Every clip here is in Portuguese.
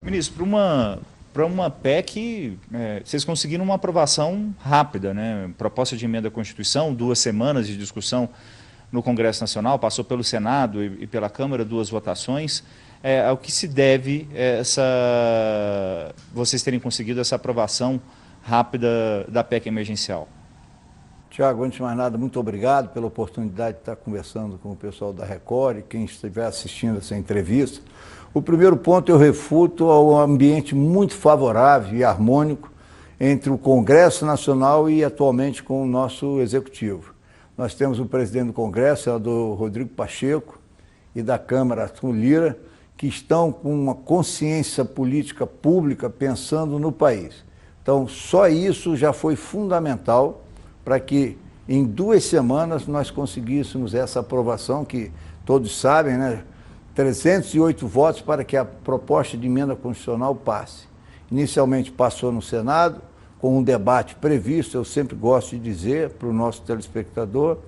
Ministro, para uma PEC, vocês conseguiram uma aprovação rápida, né? Proposta de emenda à Constituição, 2 semanas de discussão no Congresso Nacional, passou pelo Senado e pela Câmara, 2 votações. Ao que se deve vocês terem conseguido essa aprovação rápida da PEC emergencial? Tiago, antes de mais nada, muito obrigado pela oportunidade de estar conversando com o pessoal da Record e quem estiver assistindo essa entrevista. O primeiro ponto eu refuto ao ambiente muito favorável e harmônico entre o Congresso Nacional e atualmente com o nosso Executivo. Nós temos o presidente do Congresso, senador Rodrigo Pacheco, e da Câmara, Arthur Lira, que estão com uma consciência política pública pensando no país. Então, só isso já foi fundamental para que em 2 semanas nós conseguíssemos essa aprovação, que todos sabem, né? 308 votos para que a proposta de emenda constitucional passe. Inicialmente passou no Senado, com um debate previsto, eu sempre gosto de dizer para o nosso telespectador,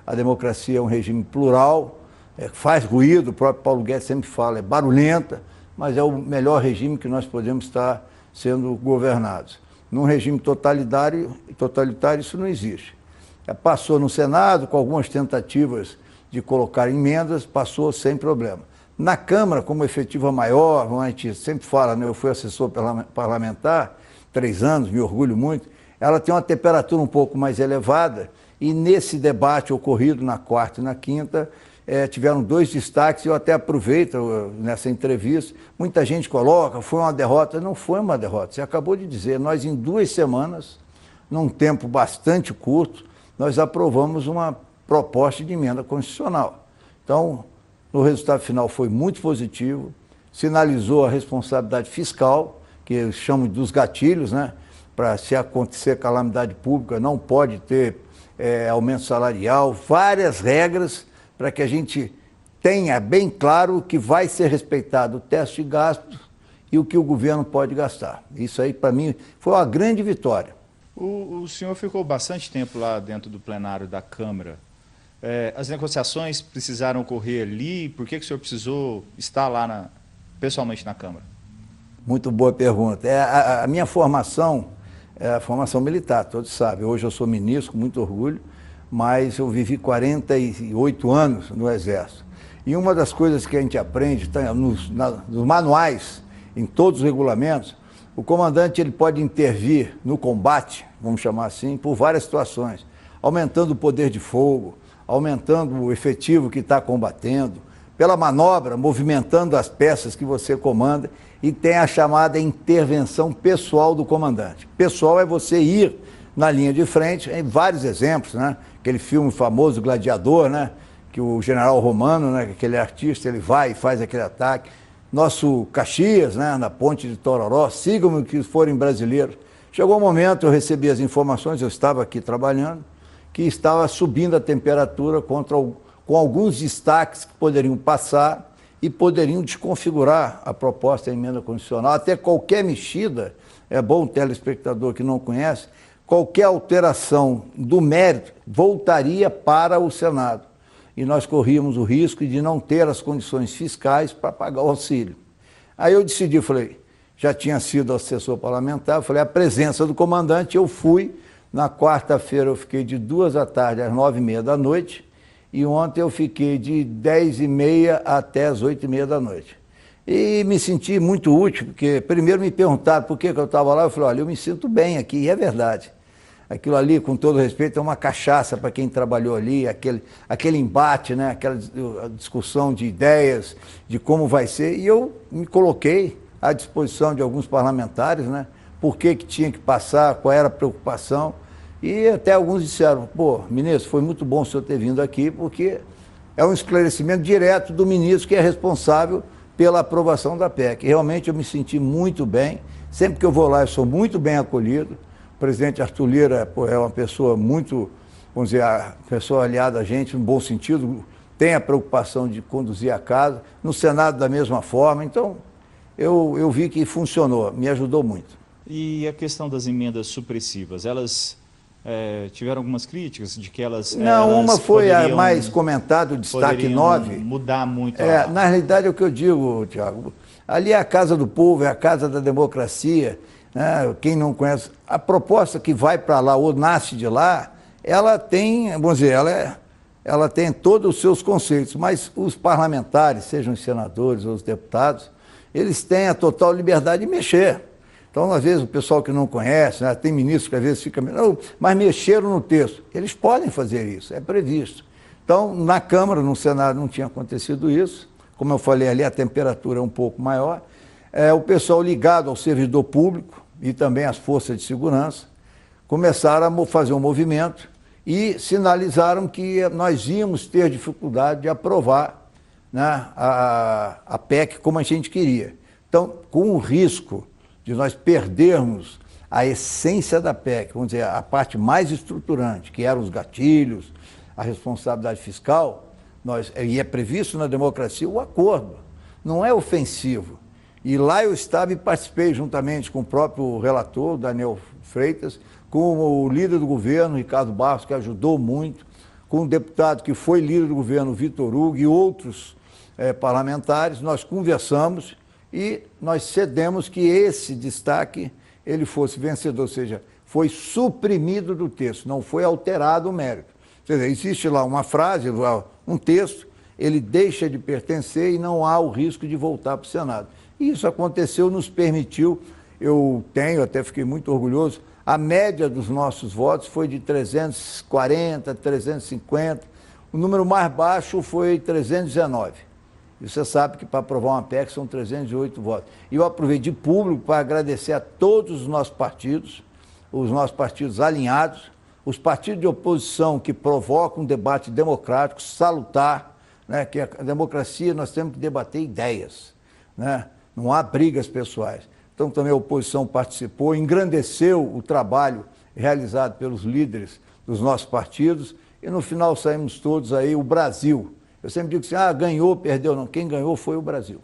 a democracia é um regime plural, faz ruído, o próprio Paulo Guedes sempre fala, é barulhenta, mas é o melhor regime que nós podemos estar sendo governados. Num regime totalitário isso não existe. Passou no Senado, com algumas tentativas de colocar emendas, passou sem problema. Na Câmara, como efetiva maior, a gente sempre fala, né, eu fui assessor parlamentar, 3 anos, me orgulho muito, ela tem uma temperatura um pouco mais elevada e nesse debate ocorrido na quarta e na quinta, tiveram 2 destaques, eu até aproveito nessa entrevista, muita gente coloca, foi uma derrota, não foi uma derrota, você acabou de dizer, nós em 2 semanas, num tempo bastante curto, nós aprovamos uma proposta de emenda constitucional. Então, o resultado final foi muito positivo, sinalizou a responsabilidade fiscal, que eu chamo dos gatilhos, né? Para se acontecer calamidade pública, não pode ter aumento salarial, várias regras para que a gente tenha bem claro que vai ser respeitado o teto de gastos e o que o governo pode gastar. Isso aí, para mim, foi uma grande vitória. O senhor ficou bastante tempo lá dentro do plenário da Câmara. As negociações precisaram ocorrer ali? Por que o senhor precisou estar lá pessoalmente na Câmara? Muito boa pergunta. A minha formação é a formação militar, todos sabem. Hoje eu sou ministro, com muito orgulho, mas eu vivi 48 anos no Exército. E uma das coisas que a gente aprende nos manuais, em todos os regulamentos, o comandante ele pode intervir no combate, vamos chamar assim, por várias situações, aumentando o poder de fogo, aumentando o efetivo que está combatendo, pela manobra, movimentando as peças que você comanda, e tem a chamada intervenção pessoal do comandante. Pessoal é você ir na linha de frente, em vários exemplos, né? Aquele filme famoso, Gladiador, né? Que o general Romano, né? Aquele artista, ele vai e faz aquele ataque. Nosso Caxias, né? Na ponte de Tororó, sigam-me que forem brasileiros. Chegou um momento, eu recebi as informações, eu estava aqui trabalhando, que estava subindo a temperatura com alguns destaques que poderiam passar e poderiam desconfigurar a proposta da emenda constitucional. Até qualquer mexida, é bom o telespectador que não conhece, qualquer alteração do mérito voltaria para o Senado. E nós corríamos o risco de não ter as condições fiscais para pagar o auxílio. Aí eu decidi, falei, já tinha sido assessor parlamentar, falei, a presença do comandante, eu fui. Na quarta-feira eu fiquei de 2 da tarde às 9h30 da noite e ontem eu fiquei de 10h30 até as 8h30 da noite. E me senti muito útil, porque primeiro me perguntaram por que eu estava lá, eu falei, olha, eu me sinto bem aqui, e é verdade. Aquilo ali, com todo respeito, é uma cachaça para quem trabalhou ali, aquele embate, né? Aquela discussão de ideias, de como vai ser, e eu me coloquei à disposição de alguns parlamentares, né? Por que tinha que passar, qual era a preocupação, e até alguns disseram, pô, ministro, foi muito bom o senhor ter vindo aqui, porque é um esclarecimento direto do ministro que é responsável pela aprovação da PEC. Realmente eu me senti muito bem, sempre que eu vou lá eu sou muito bem acolhido, o presidente Arthur Lira pô, é uma pessoa muito, vamos dizer, a pessoa aliada a gente, no bom sentido, tem a preocupação de conduzir a casa, no Senado da mesma forma, então eu vi que funcionou, me ajudou muito. E a questão das emendas supressivas, elas tiveram algumas críticas de que elas não, uma foi a mais comentada, o destaque 9. Mudar muito. Na realidade, é o que eu digo, Tiago, Ali é a casa do povo, é a casa da democracia, né? Quem não conhece, a proposta que vai para lá ou nasce de lá, ela tem, vamos dizer, ela tem todos os seus conceitos, mas os parlamentares, sejam os senadores ou os deputados, eles têm a total liberdade de mexer. Então, às vezes, o pessoal que não conhece, né, tem ministros que às vezes ficam, não, mas mexeram no texto. Eles podem fazer isso, é previsto. Então, na Câmara, no Senado, não tinha acontecido isso. Como eu falei ali, a temperatura é um pouco maior. O pessoal ligado ao servidor público e também às forças de segurança começaram a fazer um movimento e sinalizaram que nós íamos ter dificuldade de aprovar, né, a PEC como a gente queria. Então, com o risco de nós perdermos a essência da PEC, vamos dizer, a parte mais estruturante, que eram os gatilhos, a responsabilidade fiscal, e é previsto na democracia o acordo, não é ofensivo. E lá eu estava e participei juntamente com o próprio relator, Daniel Freitas, com o líder do governo, Ricardo Barros, que ajudou muito, com o deputado que foi líder do governo, Vitor Hugo, e outros parlamentares, nós conversamos e nós cedemos que esse destaque ele fosse vencedor, ou seja, foi suprimido do texto, não foi alterado o mérito. Ou seja, existe lá uma frase, um texto, ele deixa de pertencer e não há o risco de voltar para o Senado. E isso aconteceu, nos permitiu, até fiquei muito orgulhoso, a média dos nossos votos foi de 340, 350, o número mais baixo foi 319. E você sabe que para aprovar uma PEC são 308 votos. E eu aproveito de público para agradecer a todos os nossos partidos alinhados, os partidos de oposição que provocam um debate democrático, salutar, né, que a democracia nós temos que debater ideias, né? Não há brigas pessoais. Então também a oposição participou, engrandeceu o trabalho realizado pelos líderes dos nossos partidos e no final saímos todos aí, o Brasil. Eu sempre digo assim, ganhou, perdeu, não. Quem ganhou foi o Brasil.